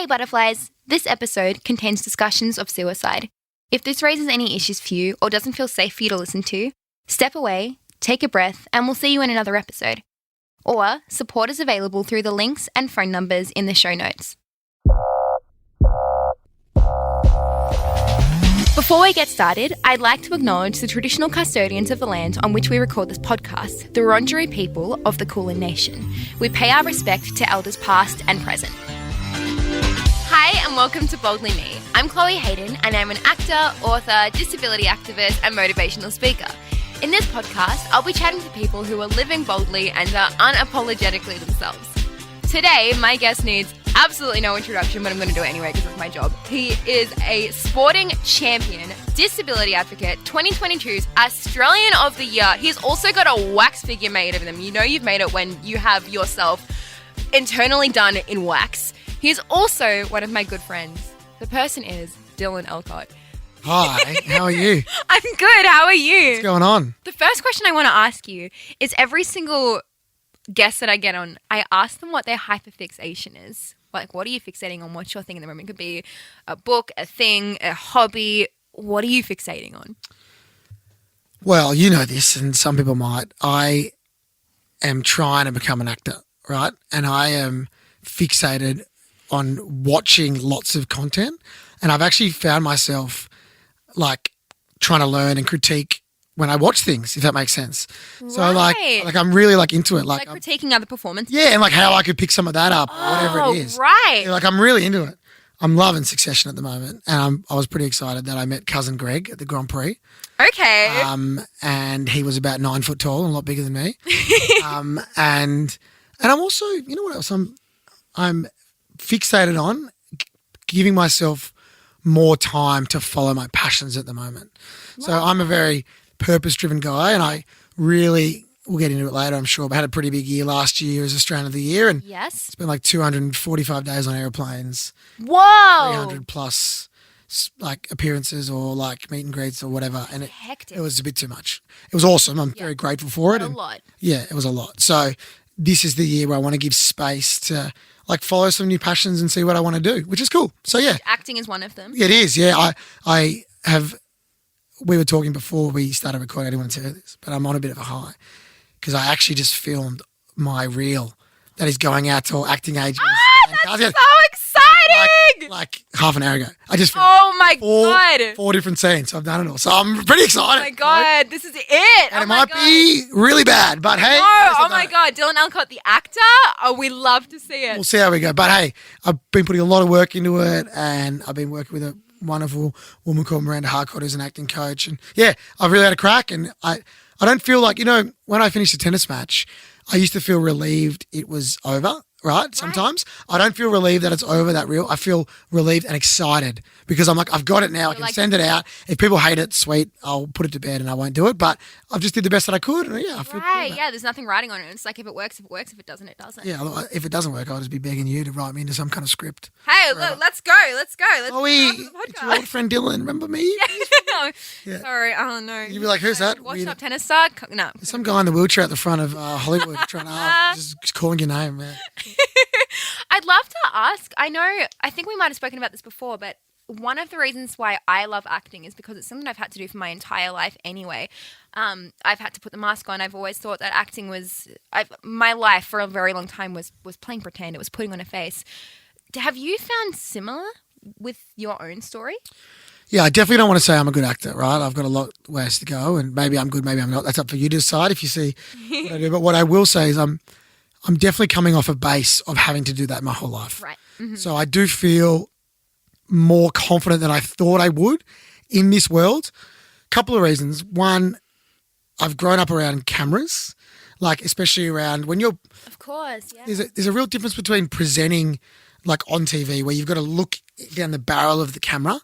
butterflies, this episode contains discussions of suicide. If this raises any issues for you or doesn't feel safe for you to listen to, step away, take a breath, and we'll see you in another episode. Or support is available through the links and phone numbers in the show notes. Before we get started, I'd like to acknowledge the traditional custodians of the land on which we record this podcast, the Wurundjeri People of the Kulin Nation. We pay our respect to elders past and present. Hi and welcome to Boldly Me. I'm Chloé Hayden and I'm an actor, author, disability activist and motivational speaker. In this podcast, I'll be chatting to people who are living boldly and are unapologetically themselves. Today, my guest needs absolutely no introduction, but I'm going to do it anyway because it's my job. He is a sporting champion, disability advocate, 2022's Australian of the Year. He's also got a wax figure made of him. You know you've made it when you have yourself internally done in wax. He's also one of my good friends. The person is Dylan Alcott. Hi, how are you? I'm good. How are you? What's going on? The first question I want to ask you is every single guest that I get on, I ask them what their hyperfixation is. Like, what are you fixating on? What's your thing in the moment? It could be a book, a thing, a hobby. What are you fixating on? Well, you know this, and some people might. I am trying to become an actor, right? And I am fixated on watching lots of content. And I've actually found myself, like, trying to learn and critique when I watch things, if that makes sense. So like I'm really like into it. Like critiquing other performances? Yeah, and like how I could pick some of that up or whatever it is. Right. Yeah, like I'm really into it. I'm loving Succession at the moment. And I was pretty excited that I met cousin Greg at the Grand Prix. Okay. And he was about 9 foot tall and a lot bigger than me. And I'm also, you know what else I'm fixated on? Giving myself more time to follow my passions at the moment. Wow. So I'm a very purpose-driven guy, and I really, we'll get into it later, I'm sure, but I had a pretty big year last year as Australian of the Year, and spent like 245 days on airplanes. Whoa! 300 plus like appearances or like meet and greets or whatever, and it was a bit too much. It was awesome. I'm very grateful for it. A lot. Yeah, it was a lot. So this is the year where I want to give space to like follow some new passions and see what I want to do, which is cool. So yeah. Acting is one of them. It is, yeah. I have, we were talking before we started recording, I didn't want to tell you this, but I'm on a bit of a high because I actually just filmed my reel that is going out to all acting agents. That's so exciting! Like half an hour ago. I just filmed God. 4 different scenes. So I've done it all. So I'm pretty excited. Oh my God, this is it. And it might be really bad, but hey. No, oh my God, Dylan Alcott, the actor. Oh, we love to see it. We'll see how we go. But hey, I've been putting a lot of work into it, and I've been working with a wonderful woman called Miranda Harcourt, who's an acting coach. And yeah, I've really had a crack, and I don't feel like, you know, when I finished a tennis match, I used to feel relieved it was over. Right? Sometimes I don't feel relieved that it's over, that reel. I feel relieved and excited because I'm like, I've got it now. I can send it out. If people hate it, sweet, I'll put it to bed and I won't do it. But I've just did the best that I could. And yeah, I feel right. Yeah, there's nothing writing on it. It's like if it works, it works. If it doesn't, it doesn't. Yeah, if it doesn't work, I'll just be begging you to write me into some kind of script. Hey, look, let's go. Let's it's your old friend Dylan. Remember me? Yeah. Sorry. Oh, no. You'd be like, who's that? What's up, tennis star? No. There's some guy in the wheelchair at the front of Hollywood trying to just calling your name, man. I'd love to ask, I think we might have spoken about this before, but one of the reasons why I love acting is because it's something I've had to do for my entire life anyway. I've had to put the mask on. I've always thought that acting was, my life for a very long time was playing pretend. It was putting on a face. Have you found similar with your own story? Yeah, I definitely don't want to say I'm a good actor, right? I've got a lot of ways to go, and maybe I'm good, maybe I'm not. That's up for you to decide if you see what I do. But what I will say is I'm definitely coming off a base of having to do that my whole life. Right. Mm-hmm. So I do feel more confident than I thought I would in this world. Couple of reasons. One, I've grown up around cameras, like especially around when you're... Of course, yeah. There's a real difference between presenting like on TV where you've got to look down the barrel of the camera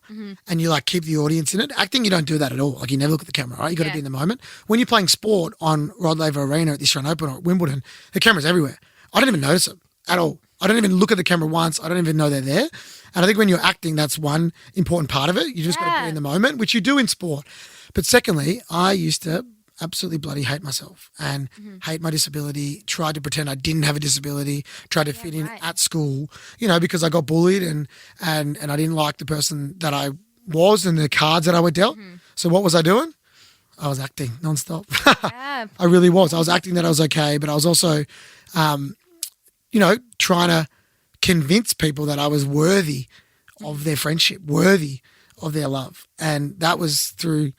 and you like keep the audience in it. Acting, you don't do that at all. Like you never look at the camera, right? You got to be in the moment. When you're playing sport on Rod Laver Arena at the Australian Open or at Wimbledon, the camera's everywhere. I don't even notice it at all. I don't even look at the camera once. I don't even know they're there. And I think when you're acting, that's one important part of it. You just got to be in the moment, which you do in sport. But secondly, I used to absolutely bloody hate myself and hate my disability, tried to pretend I didn't have a disability, tried to fit in at school, because I got bullied and I didn't like the person that I was and the cards that I were dealt. So what was I doing? I was acting nonstop. Yeah. I really was. I was acting that I was okay, but I was also, trying to convince people that I was worthy of their friendship, worthy of their love. And that was through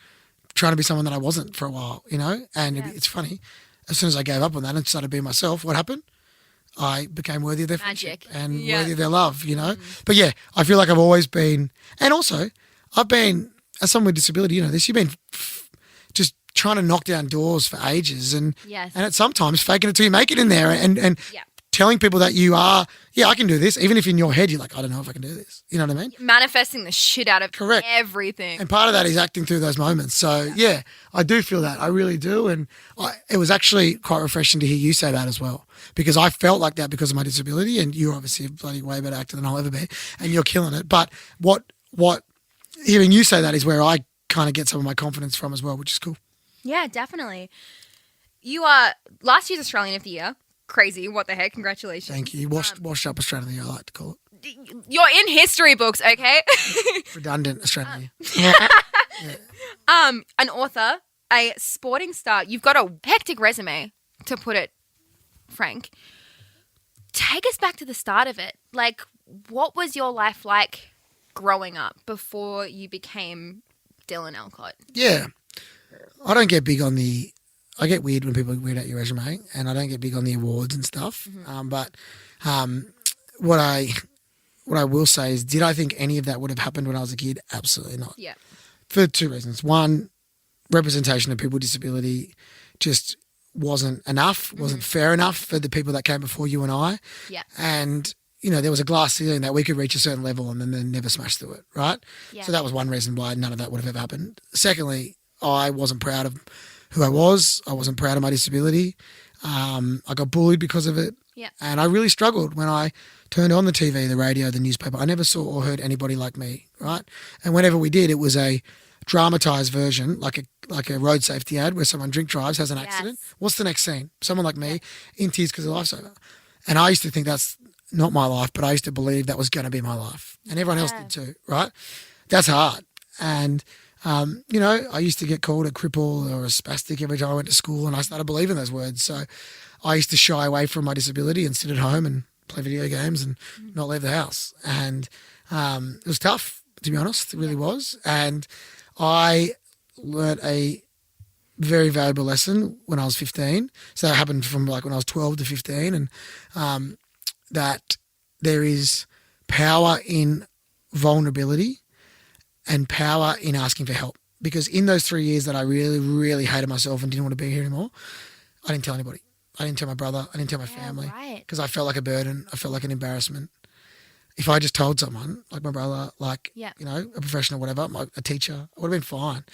trying to be someone that I wasn't for a while, and it's funny. As soon as I gave up on that and started being myself, what happened? I became worthy of their friendship and worthy of their love, But yeah, I feel like I've always been, and also I've been, as someone with disability, you've been just trying to knock down doors for ages and at sometimes faking it till you make it in there and telling people that you are, I can do this, even if in your head you're like, I don't know if I can do this. You know what I mean? Manifesting the shit out of everything. And part of that is acting through those moments. So, I do feel that. I really do. And it was actually quite refreshing to hear you say that as well, because I felt like that because of my disability, and you're obviously a bloody way better actor than I'll ever be, and you're killing it. But what hearing you say that is where I kind of get some of my confidence from as well, which is cool. Yeah, definitely. You are last year's Australian of the Year. Crazy. What the heck? Congratulations. Thank you. Washed up Australian of the Year, I like to call it. You're in history books, okay? Redundant Australian of the Year. An author, a sporting star. You've got a hectic resume, to put it frank. Take us back to the start of it. Like, what was your life like growing up before you became Dylan Alcott? Yeah. I don't get big on I get weird when people read out your resume, and I don't get big on the awards and stuff. But what I will say is, did I think any of that would have happened when I was a kid? Absolutely not. Yeah. For two reasons. One, representation of people with disability just wasn't enough, wasn't fair enough for the people that came before you and I. Yeah. And, there was a glass ceiling that we could reach a certain level and then they never smashed through it, right? Yeah. So that was one reason why none of that would have ever happened. Secondly, I wasn't proud of who I was. I wasn't proud of my disability. I got bullied because of it. Yeah. And I really struggled when I turned on the TV, the radio, the newspaper. I never saw or heard anybody like me, right? And whenever we did, it was a dramatised version, like a road safety ad where someone drink drives, has an accident. What's the next scene? Someone like me in tears because their life's over. And I used to think that's not my life, but I used to believe that was going to be my life. And everyone else did too, right? That's hard. And I used to get called a cripple or a spastic every time I went to school, and I started believing those words. So I used to shy away from my disability and sit at home and play video games and not leave the house. And it was tough, to be honest. It really was. And I learnt a very valuable lesson when I was 15. So that happened from like when I was 12 to 15, and that there is power in vulnerability and power in asking for help. Because in those 3 years that I really, really hated myself and didn't want to be here anymore, I didn't tell anybody. I didn't tell my brother. I didn't tell my family. Because I felt like a burden. I felt like an embarrassment. If I just told someone, like my brother, like, a professional, whatever, a teacher, I would have been fine.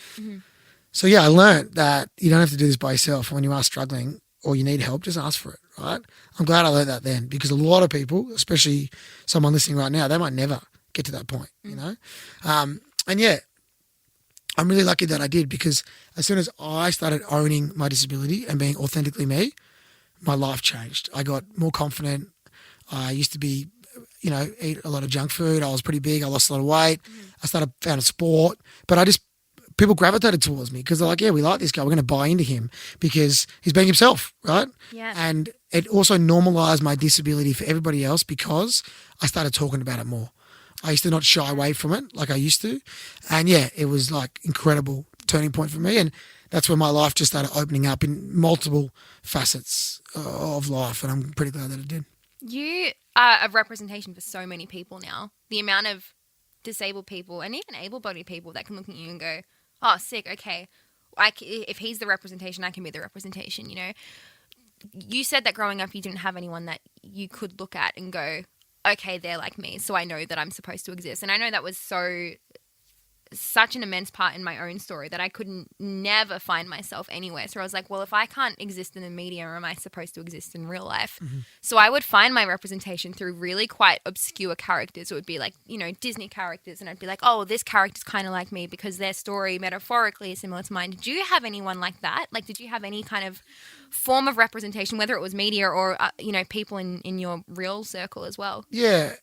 So, I learned that you don't have to do this by yourself. When you are struggling or you need help, just ask for it, right? I'm glad I learned that then, because a lot of people, especially someone listening right now, they might never get to that point, And I'm really lucky that I did, because as soon as I started owning my disability and being authentically me, my life changed. I got more confident. I used to be, eat a lot of junk food. I was pretty big. I lost a lot of weight. I found a sport, but people gravitated towards me because they're like, yeah, we like this guy. We're going to buy into him because he's being himself, right? Yeah. And it also normalized my disability for everybody else because I started talking about it more. I used to not shy away from it like I used to. And it was like incredible turning point for me. And that's when my life just started opening up in multiple facets of life. And I'm pretty glad that it did. You are a representation for so many people now. The amount of disabled people and even able-bodied people that can look at you and go, oh, sick, okay. If he's the representation, I can be the representation, You said that growing up you didn't have anyone that you could look at and go, okay, they're like me, so I know that I'm supposed to exist. And I know that was so such an immense part in my own story that I couldn't never find myself anywhere. So I was like, well, if I can't exist in the media, am I supposed to exist in real life? So I would find my representation through really quite obscure characters. It would be like, Disney characters. And I'd be like, oh, this character's kind of like me because their story metaphorically is similar to mine. Did you have anyone like that? Like, did you have any kind of form of representation, whether it was media or, people in your real circle as well? Yeah.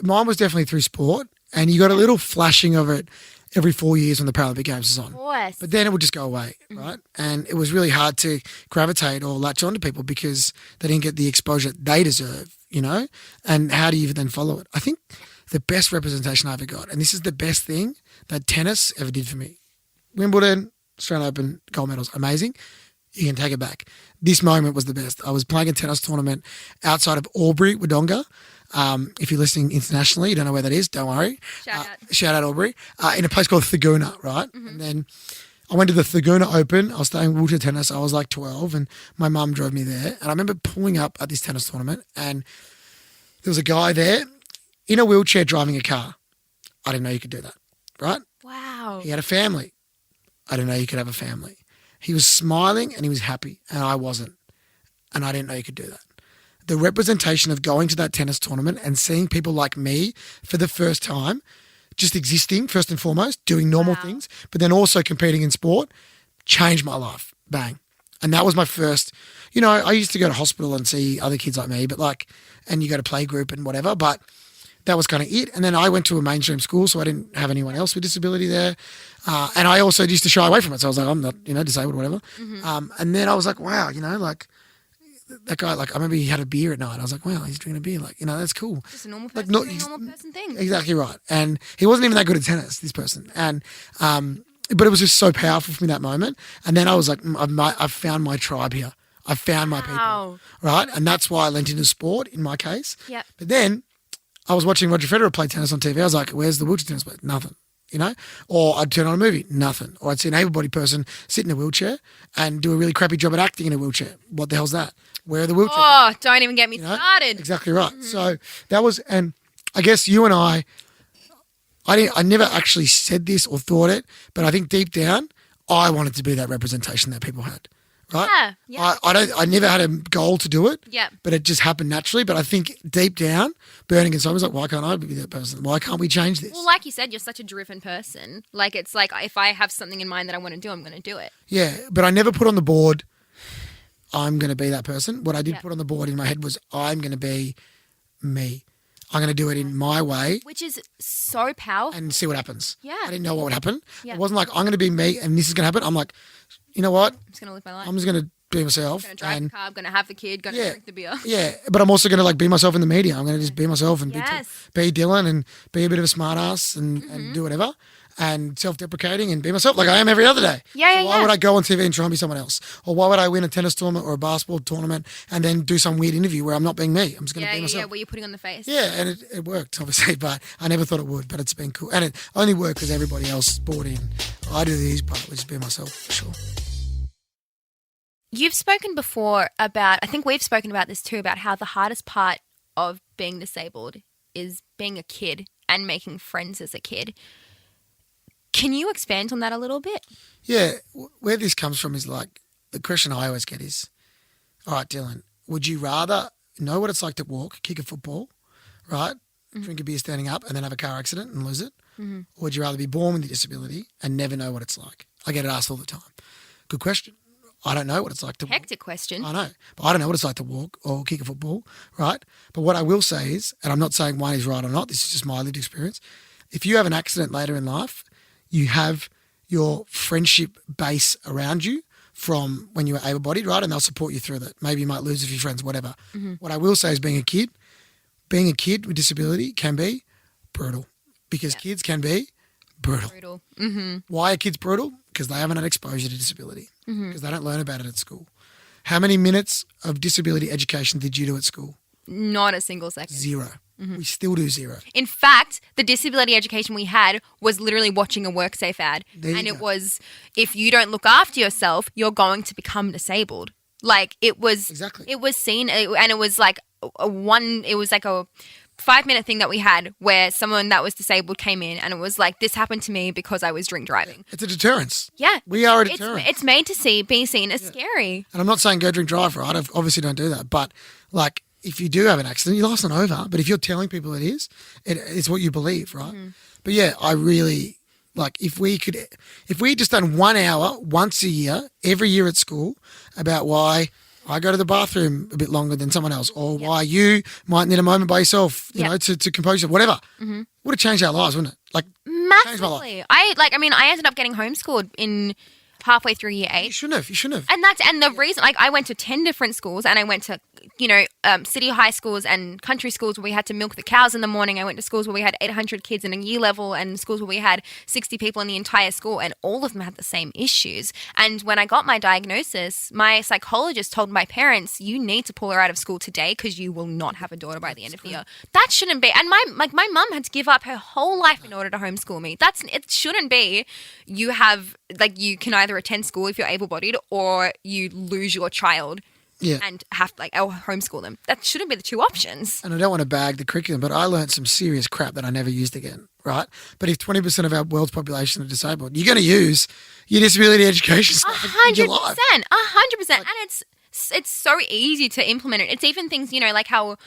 Mine was definitely through sport. And you got a little flashing of it every 4 years when the Paralympic Games is on. Of course. But then it would just go away, right? And it was really hard to gravitate or latch on to people because they didn't get the exposure they deserve, And how do you then follow it? I think the best representation I ever got, and this is the best thing that tennis ever did for me. Wimbledon, Australian Open, gold medals, amazing. You can take it back. This moment was the best. I was playing a tennis tournament outside of Albury, Wodonga. If you're listening internationally, you don't know where that is, don't worry. Shout out Albury. In a place called Thaguna, right? And then I went to the Thaguna Open. I was staying wheelchair tennis. I was like 12 and my mum drove me there. And I remember pulling up at this tennis tournament and there was a guy there in a wheelchair driving a car. I didn't know you could do that, right? Wow. He had a family. I didn't know you could have a family. He was smiling and he was happy and I wasn't. And I didn't know you could do that. The representation of going to that tennis tournament and seeing people like me for the first time, just existing first and foremost, doing normal things, but then also competing in sport, changed my life. Bang. And that was my first, I used to go to hospital and see other kids like me, and you go to playgroup and whatever, but that was kind of it. And then I went to a mainstream school, so I didn't have anyone else with disability there. And I also used to shy away from it. So I was like, I'm not, disabled or whatever. And then I was like, wow, that guy, I remember he had a beer at night. I was like, wow, he's drinking a beer. That's cool. Just a normal person, doing normal person thing. Exactly right. And he wasn't even that good at tennis, this person. And, but it was just so powerful for me that moment. And then I was like, I've found my tribe here. I've found my people. Right. And that's why I lent into sport in my case. Yeah. But then I was watching Roger Federer play tennis on TV. I was like, where's the wheelchair tennis player? Nothing. Or I'd turn on a movie, nothing. Or I'd see an able-bodied person sit in a wheelchair and do a really crappy job at acting in a wheelchair. What the hell's that? Where are the wheelchairs? Oh, don't even get me started. Exactly right. So that was, and I guess you and I never actually said this or thought it, but I think deep down, I wanted to be that representation that people had. Right? Yeah. I never had a goal to do it. Yeah. But it just happened naturally. But I think deep down, burning inside was like, why can't I be that person? Why can't we change this? Well, like you said, you're such a driven person. It's like if I have something in mind that I want to do, I'm going to do it. Yeah, but I never put on the board, I'm going to be that person. What I did put on the board in my head was, I'm going to be me. I'm going to do it in my way. Which is so powerful. And see what happens. Yeah. I didn't know what would happen. Yeah. It wasn't like, I'm going to be me and this is going to happen. I'm like, you know what? I'm just going to live my life. I'm just going to be myself. I'm going to drive the car. I'm going to have the kid. Going to drink the beer. Yeah, but I'm also going to be myself in the media. I'm going to just be myself and be Dylan and be a bit of a smart ass and do whatever and self-deprecating and be myself like I am every other day. Yeah, so why would I go on TV and try and be someone else? Or why would I win a tennis tournament or a basketball tournament and then do some weird interview where I'm not being me? I'm just going to be myself. Yeah, where you're putting on the face. Yeah, and it worked, obviously, but I never thought it would, but it's been cool. And it only worked because everybody else bought in. I do the easy part, which is be myself, for sure. You've spoken before about, I think we've spoken about this too, about how the hardest part of being disabled is being a kid and making friends as a kid. Can you expand on that a little bit? Yeah, where this comes from is the question I always get is, all right, Dylan, would you rather know what it's like to walk, kick a football, right, drink a beer standing up and then have a car accident and lose it? Or would you rather be born with a disability and never know what it's like? I get it asked all the time. Good question. I don't know what it's like to walk. Hectic question. I know, but I don't know what it's like to walk or kick a football, right? But what I will say is, and I'm not saying one is right or not, this is just my lived experience, if you have an accident later in life, you have your friendship base around you from when you were able-bodied, right? And they'll support you through that. Maybe you might lose a few friends, whatever. What I will say is being a kid with disability can be brutal because kids can be brutal. Why are kids brutal? Because they haven't had exposure to disability, because they don't learn about it at school. How many minutes of disability education did you do at school? Not a single second. 0. We still do 0. In fact, the disability education we had was literally watching a WorkSafe ad. And it was, if you don't look after yourself, you're going to become disabled. It was Exactly. It was seen, and it was like a 5-minute thing that we had where someone that was disabled came in and it was like, this happened to me because I was drink driving. It's a deterrence. Yeah. We are a deterrent. It's made to be seen as scary. And I'm not saying go drink drive, right? I obviously don't do that. But like, if you do have an accident, your life's not over. But if you're telling people it's what you believe, right? But yeah, I really, like, if we just done 1 hour once a year, every year at school, about why I go to the bathroom a bit longer than someone else, or why you might need a moment by yourself, you know, to compose yourself, whatever. Would have changed our lives, wouldn't it? Like, changed my life. I ended up getting homeschooled in halfway through year 8. You shouldn't have. And the reason, like, I went to 10 different schools, and I went to, city high schools and country schools where we had to milk the cows in the morning. I went to schools where we had 800 kids in a year level, and schools where we had 60 people in the entire school, and all of them had the same issues. And when I got my diagnosis, my psychologist told my parents, you need to pull her out of school today because you will not have a daughter by the end of the year. That shouldn't be. And my mum had to give up her whole life in order to homeschool me. It shouldn't be. You can either attend school if you're able-bodied, or you lose your child and have or homeschool them. That shouldn't be the two options. And I don't want to bag the curriculum, but I learned some serious crap that I never used again, right? But if 20% of our world's population are disabled, you're going to use your disability education stuff in your life. 100%. And it's so easy to implement it. It's even things, like how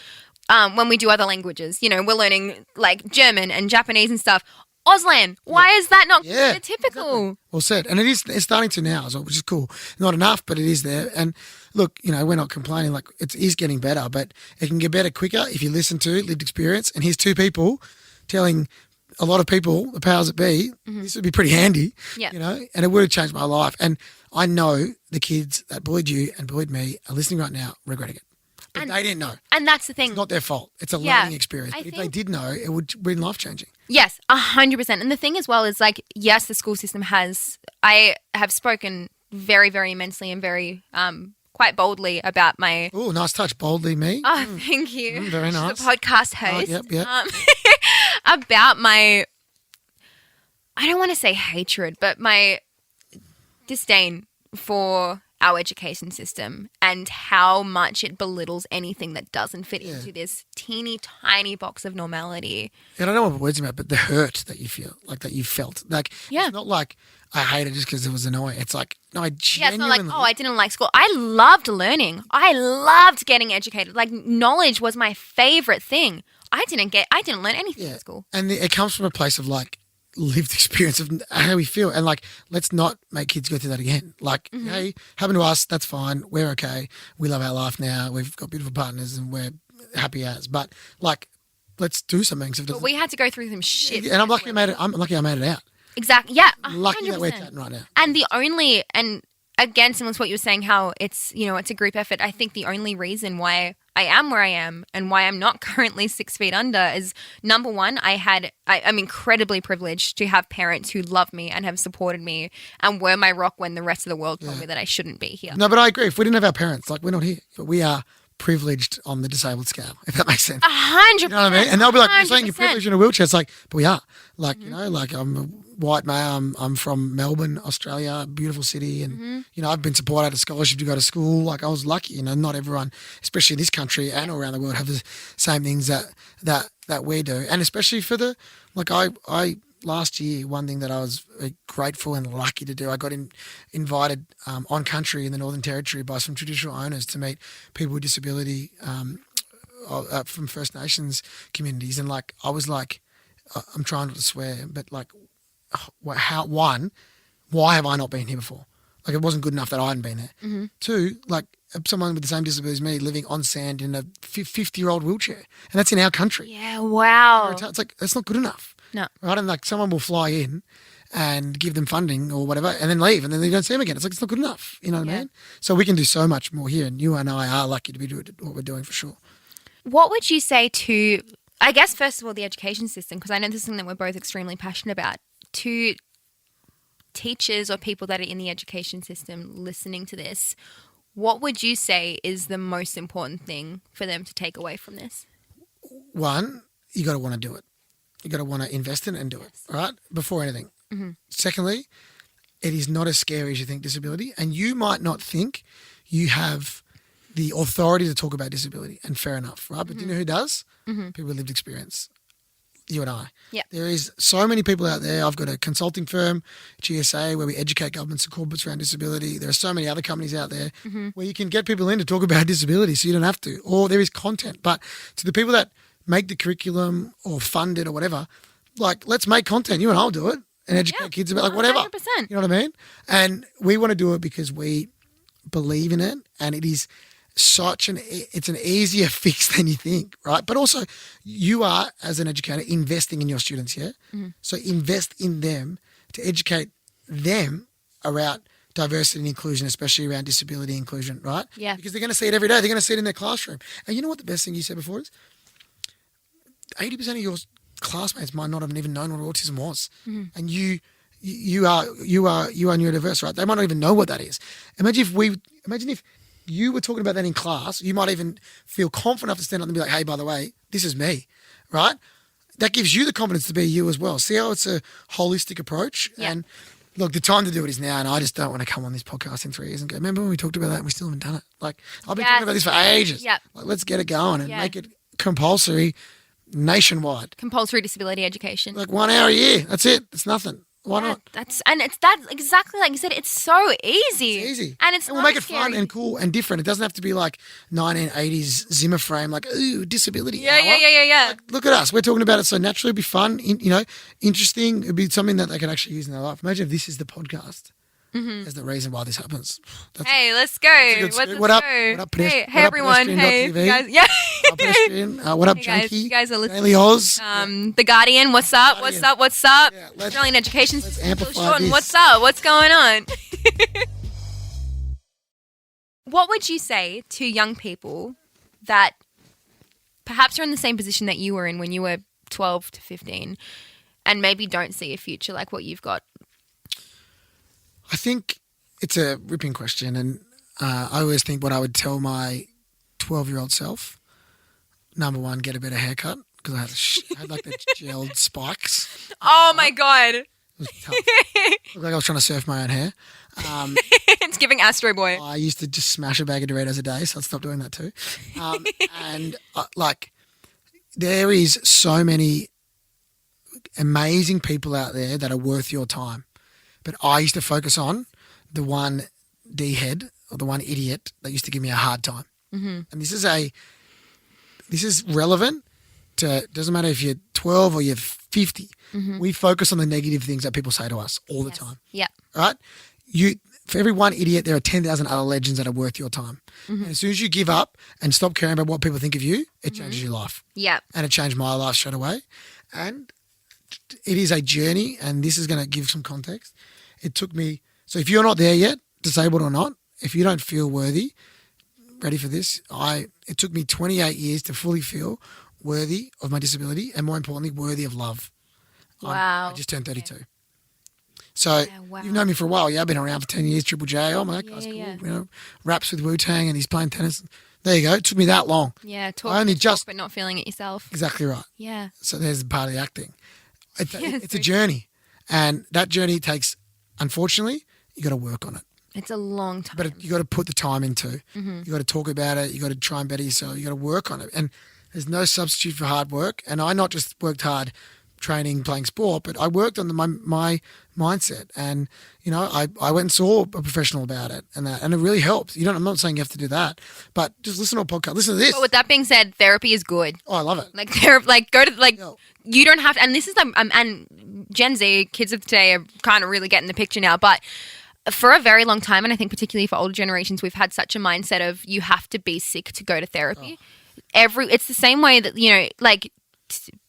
when we do other languages, we're learning like German and Japanese and stuff. Auslan, why is that not typical? Exactly. Well said. And it's starting to now as well, which is cool. Not enough, but it is there. And look, we're not complaining. Like, it is getting better, but it can get better quicker if you listen to lived experience. And here's 2 people telling a lot of people, the powers that be, this would be pretty handy, and it would have changed my life. And I know the kids that bullied you and bullied me are listening right now regretting it. But they didn't know. And that's the thing. It's not their fault. It's a learning experience. But if they did know, it would have been life-changing. Yes, 100%. And the thing as well is, like, yes, the school system I have spoken very, very immensely and very quite boldly about my... Oh, nice touch. Boldly me. Oh, thank you. Very nice. The podcast host. Yep. About my... I don't want to say hatred, but my disdain for our education system and how much it belittles anything that doesn't fit into this teeny tiny box of normality. And I don't know what words about, but the hurt that you feel, like that you felt. Like, it's not like I hate it just because it was annoying. It's like, no, I genuinely... Yeah, it's not like, I didn't like school. I loved learning. I loved getting educated. Like, knowledge was my favorite thing. I didn't learn anything in school. And it comes from a place of like, lived experience of how we feel, and like, let's not make kids go through that again. Like, hey, happened to us, that's fine, we're okay, we love our life now, we've got beautiful partners and we're happy as, but like, let's do something. So but we had to go through some shit. And I'm lucky I made it out. Exactly. Yeah. 100%. I'm lucky that we're chatting right now. And again, similar to what you were saying, how it's a group effort. I think the only reason why I am where I am and why I'm not currently 6 feet under is, number one, I'm incredibly privileged to have parents who love me and have supported me and were my rock when the rest of the world told me that I shouldn't be here. No, but I agree. If we didn't have our parents, like, we're not here. But we are privileged on the disabled scale, if that makes sense. 100%. You know what I mean? And they'll be like, you're saying you're 100%. privileged in a wheelchair. It's like, but we are. Like, like, I'm a white male. I'm from Melbourne, Australia, beautiful city. And, I've been supported out of scholarship to go to school. Like, I was lucky. Not everyone, especially in this country and all around the world, have the same things that we do. And especially for I last year, one thing that I was grateful and lucky to do, I got invited on country in the Northern Territory by some traditional owners to meet people with disability from First Nations communities. And like, I was like, I'm trying not to swear, but like, why have I not been here before? Like, it wasn't good enough that I hadn't been there. 2, like, someone with the same disability as me living on sand in a 50-year-old wheelchair. And that's in our country. Yeah, wow. It's like, that's not good enough. No. Right? And like, someone will fly in and give them funding or whatever and then leave and then they don't see them again. It's like, it's not good enough. You know what I mean? So we can do so much more here, and you and I are lucky to be doing what we're doing for sure. What would you say to, I guess, first of all, the education system, because I know this is something that we're both extremely passionate about, to teachers or people that are in the education system listening to this, what would you say is the most important thing for them to take away from this? One, you got to want to do it. You got to want to invest in it and do it, right? Before anything. Secondly, it is not as scary as you think, disability, and you might not think you have the authority to talk about disability, and fair enough, right? But do you know who does? People with lived experience. You and I. Yeah. There is so many people out there. I've got a consulting firm, GSA, where we educate governments and corporates around disability. There are so many other companies out there where you can get people in to talk about disability so you don't have to. Or there is content. But to the people that make the curriculum or fund it or whatever, like, let's make content. You and I'll do it and educate kids about, like, whatever. 100%. You know what I mean? And we want to do it because we believe in it, and it is it's an easier fix than you think, right? But also, you are, as an educator, investing in your students, yeah? So invest in them to educate them around diversity and inclusion, especially around disability inclusion, right? Yeah. Because they're going to see it every day. They're going to see it in their classroom. And you know what the best thing you said before is? 80% of your classmates might not have even known what autism was. And you are neurodiverse, right? They might not even know what that is. Imagine if you were talking about that in class, you might even feel confident enough to stand up and be like, hey, by the way, this is me, right? That gives you the confidence to be you as well. See how it's a holistic approach? Yeah. And look, the time to do it is now, and I just don't want to come on this podcast in 3 years and go, remember when we talked about that and we still haven't done it? Like, I've been talking about this for ages. Yep. Like, let's get it going and make it compulsory nationwide. Compulsory disability education. Like 1 hour a year. That's it. It's nothing. Why not? That's exactly like you said. It's so easy. It's easy. And it's we'll not make it scary. fun and cool and different. It doesn't have to be like 1980s Zimmer frame, like, ooh, disability. Yeah. Like, look at us. We're talking about it so naturally. It'd be fun, interesting. It'd be something that they can actually use in their life. Imagine if this is the podcast. As the reason why this happens. Hey, let's go. What up, Hey, pedestrian? everyone. Hey, TV? guys. Yeah. Pedestrian? What up, Hey guys, Junkie? you guys are listening. Daily Oz? The Guardian, what's up? Guardian. What's up? Yeah, Australian Education let's System. amplify Sean, this. what's up? What's going on? What would you say to young people that perhaps are in the same position that you were in when you were 12 to 15 and maybe don't see a future like what you've got? I think it's a ripping question, and I always think what I would tell my 12-year-old self, number one, get a better haircut, because I had like the gelled spikes. Oh my God. It was tough. Looked like I was trying to surf my own hair. It's giving Astro Boy. I used to just smash a bag of Doritos a day, so I'd stop doing that too. And there is so many amazing people out there that are worth your time. But I used to focus on the one D-head or the one idiot that used to give me a hard time. And this is relevant to, doesn't matter if you're 12 or you're 50. We focus on the negative things that people say to us all the time. Yeah. Right? For every one idiot, there are 10,000 other legends that are worth your time. And as soon as you give up and stop caring about what people think of you, it changes your life. Yeah. And it changed my life straight away. And it is a journey, and this is going to give some context. It took me, so if you're not there yet, disabled or not, if you don't feel worthy, ready for this, it took me 28 years to fully feel worthy of my disability, and more importantly, worthy of love. Wow. I just turned 32. So you've known me for a while. Yeah, I've been around for 10 years, Triple J. Oh, my, that guy's cool. Yeah. You know, raps with Wu-Tang, and he's playing tennis. There you go. It took me that long. Yeah, talk, but not feeling it yourself. Exactly right. Yeah. So there's part of the acting. It's a journey, and that journey takes, unfortunately, you got to work on it. It's a long time. But you got to put the time into. You got to talk about it. You got to try and better yourself. You got to work on it, and there's no substitute for hard work. And I not just worked hard training, playing sport, but I worked on my mindset, and I went and saw a professional about it, and it really helps. I'm not saying you have to do that, but just listen to a podcast. Listen to this. But with that being said, therapy is good. Oh, I love it. You don't have to, and this is and Gen Z kids of today are kind of really getting the picture now, but for a very long time, and I think particularly for older generations, we've had such a mindset of you have to be sick to go to therapy. It's the same way that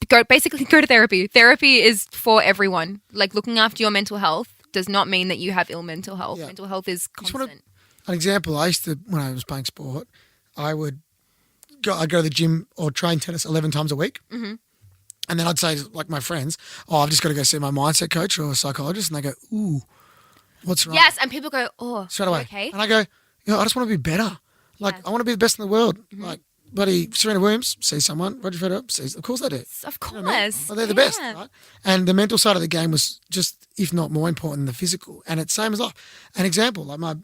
go to therapy. Therapy is for everyone. Like, looking after your mental health does not mean that you have ill mental health. Yeah. Mental health is constant. An example, I used to, when I was playing sport, I'd go to the gym or train tennis 11 times a week. And then I'd say to, like, my friends, I've just got to go see my mindset coach or a psychologist. And they go, ooh, what's wrong? Yes, and people go, oh, straight away. Okay. And I go, I just want to be better. Like, I want to be the best in the world. Like, buddy, Serena Williams, sees someone. Roger Federer, sees. Of course they do. Of course. You know what I mean? Well, they're the best, right? And the mental side of the game was just, if not more important than the physical. And it's same as life. An example, like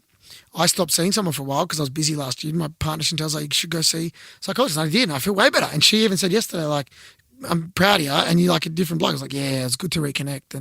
I stopped seeing someone for a while because I was busy last year. My partner tells me you should go see a psychologist. And I did, and I feel way better. And she even said yesterday, like, I'm proud of you, and you're like a different bloke. I was like, yeah, it's good to reconnect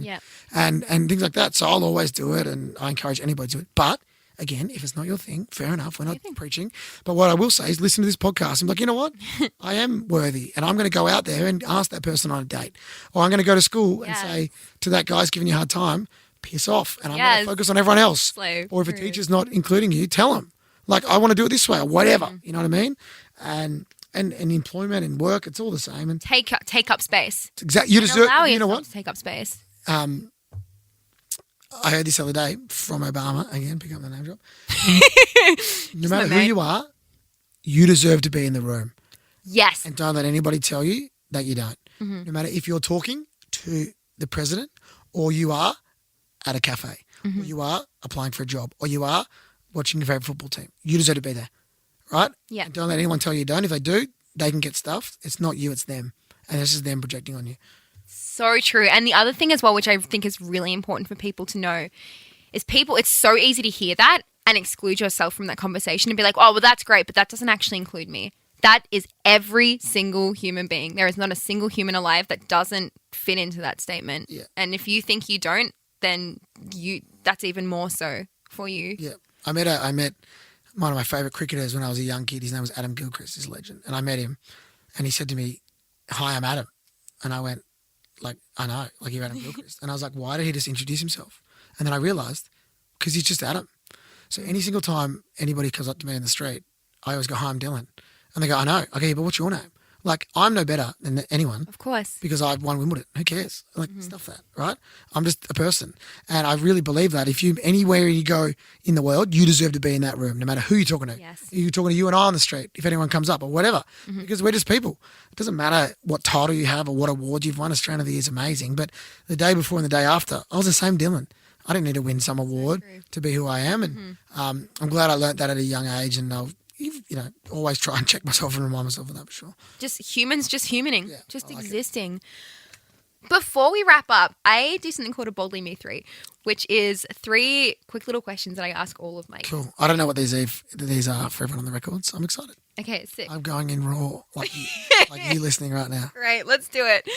and things like that. So I'll always do it, and I encourage anybody to do it. But again, if it's not your thing, fair enough. We're not preaching. But what I will say is listen to this podcast and be like, you know what? I am worthy, and I'm going to go out there and ask that person on a date. Or I'm going to go to school and say to that guy's giving you a hard time, piss off, and I'm going to focus on everyone else. Or if a teacher's not including you, tell them. Like, I want to do it this way or whatever. You know what I mean? And employment and work, it's all the same. And take up space. Exactly. You deserve. Allow you know what? To take up space. I heard this other day from Obama, again, pick up the name drop. No matter who you are, you deserve to be in the room. Yes. And don't let anybody tell you that you don't. Mm-hmm. No matter if you're talking to the president or you are at a cafe or you are applying for a job or you are watching your favourite football team, you deserve to be there, right? Yeah. And don't let anyone tell you don't. If they do, they can get stuffed. It's not you, it's them. And this is them projecting on you. So true. And the other thing as well, which I think is really important for people to know, is it's so easy to hear that and exclude yourself from that conversation and be like, oh, well, that's great, but that doesn't actually include me. That is every single human being. There is not a single human alive that doesn't fit into that statement. Yeah. And if you think you don't, then that's even more so for you. Yeah. I met one of my favourite cricketers when I was a young kid. His name was Adam Gilchrist, he's a legend. And I met him and he said to me, hi, I'm Adam. And I went, like, I know, like you're Adam Gilchrist. And I was like, why did he just introduce himself? And then I realised, because he's just Adam. So any single time anybody comes up to me in the street, I always go, hi, I'm Dylan. And they go, I know. Okay, but what's your name? Like, I'm no better than anyone. Of course. Because I've won Wimbledon. Who cares? Like, stuff that, right? I'm just a person. And I really believe that if anywhere you go in the world, you deserve to be in that room, no matter who you're talking to. Yes. You're talking to you and I on the street, if anyone comes up or whatever. Because we're just people. It doesn't matter what title you have or what award you've won. Australian of the Year is amazing. But the day before and the day after, I was the same Dylan. I didn't need to win some award to be who I am. And I'm glad I learnt that at a young age, and I'll always try and check myself and remind myself of that for sure. Just humaning, just existing. Before we wrap up, I do something called a Boldly Me 3, which is 3 quick little questions that I ask all of my guests. Cool. I don't know what these are for everyone on the records. I'm excited. Okay, sick. I'm going in raw, like you listening right now. Great, let's do it.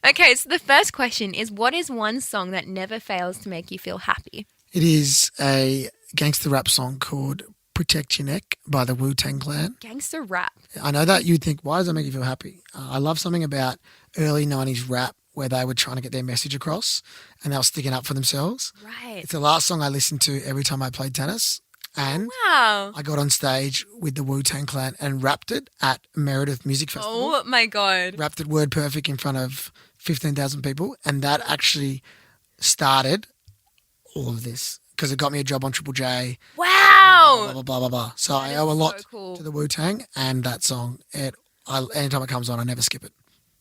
Okay, so the first question is, what is one song that never fails to make you feel happy? It is a gangster rap song called Protect Your Neck by the Wu-Tang Clan. Gangster rap. I know that you'd think, why does that make you feel happy? I love something about early 90s rap where they were trying to get their message across and they were sticking up for themselves. Right. It's the last song I listened to every time I played tennis. And wow. I got on stage with the Wu-Tang Clan and rapped it at Meredith Music Festival. Oh, my God. Rapped it word perfect in front of 15,000 people. And that actually started all of this because it got me a job on Triple J. Wow. Blah, blah, blah, blah, blah. So I owe a lot to the Wu-Tang and that song. Anytime it comes on, I never skip it.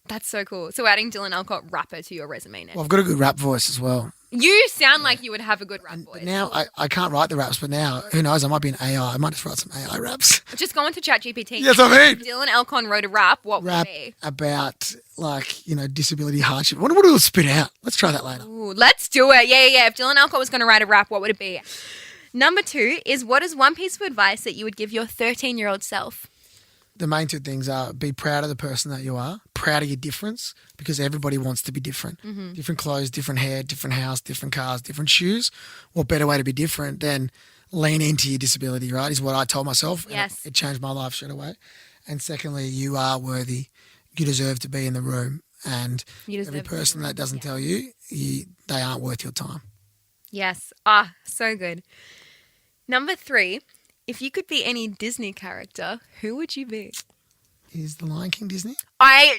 That's so cool. So adding Dylan Alcott rapper to your resume now. Well, I've got a good rap voice as well. You sound like you would have a good rap voice. But now I can't write the raps, but now, who knows, I might be an AI. I might just write some AI raps. Just go into ChatGPT. Yes, I mean. If Dylan Alcott wrote a rap, what would it be? About, disability hardship. What would it spit out? Let's try that later. Ooh, let's do it. Yeah. If Dylan Alcott was going to write a rap, what would it be? Number 2 is, what is one piece of advice that you would give your 13-year-old self? The main 2 things are be proud of the person that you are, proud of your difference, because everybody wants to be different. Mm-hmm. Different clothes, different hair, different house, different cars, different shoes. What better way to be different than lean into your disability, right, is what I told myself. Yes. And it changed my life straight away. And secondly, you are worthy. You deserve to be in the room. And every person that doesn't tell you, they aren't worth your time. Yes. So good. Number 3. If you could be any Disney character, who would you be? Is The Lion King Disney?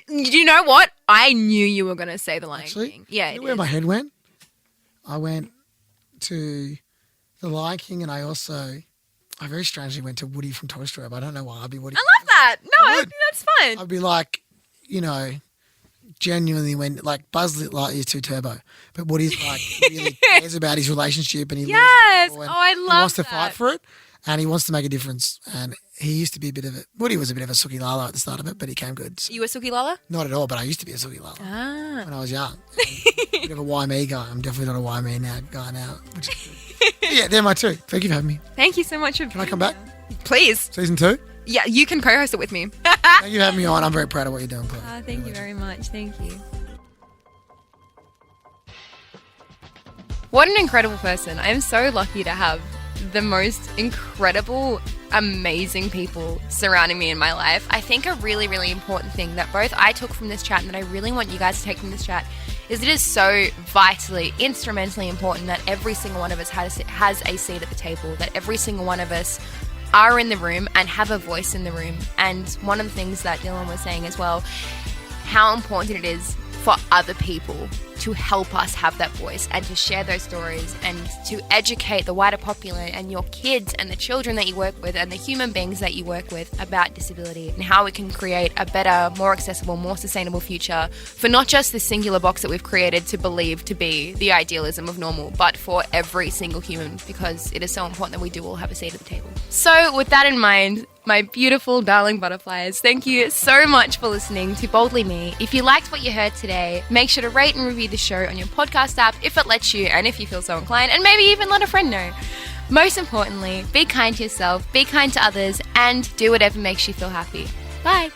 You know what? I knew you were going to say The Lion King. Yeah, you know where my head went? I went to The Lion King and I very strangely went to Woody from Toy Story, but I don't know why. I'd be Woody. I love that. No, that's fun. I'd be like, genuinely Buzz Lightyear's too turbo, but Woody's really cares about his relationship and he yes. And I love he wants to fight for it. And he wants to make a difference. And he used to be Woody was a bit of a Suki Lala at the start of it, but he came good. So. You a Suki Lala? Not at all, but I used to be a Suki Lala when I was young. A bit of a why me guy. I'm definitely not a why me guy now, which is good. Yeah, they're my two. Thank you for having me. Thank you so much for Can I come back? Please. Season 2? Yeah, you can co-host it with me. Thank you for having me on. I'm very proud of what you're doing. Thank you very much. Thank you. What an incredible person. I'm so lucky to have the most incredible, amazing people surrounding me in my life. I think a really, really important thing that both I took from this chat and that I really want you guys to take from this chat is it is so vitally, instrumentally important that every single one of us has a seat at the table, that every single one of us are in the room and have a voice in the room. And one of the things that Dylan was saying as well, how important it is for other people to help us have that voice and to share those stories and to educate the wider populace and your kids and the children that you work with and the human beings that you work with about disability and how we can create a better, more accessible, more sustainable future for not just this singular box that we've created to believe to be the idealism of normal, but for every single human, because it is so important that we do all have a seat at the table. So with that in mind, my beautiful darling butterflies, thank you so much for listening to Boldly Me. If you liked what you heard today, make sure to rate and review the show on your podcast app if it lets you and if you feel so inclined, and maybe even let a friend know. Most importantly, be kind to yourself, be kind to others, and do whatever makes you feel happy. Bye.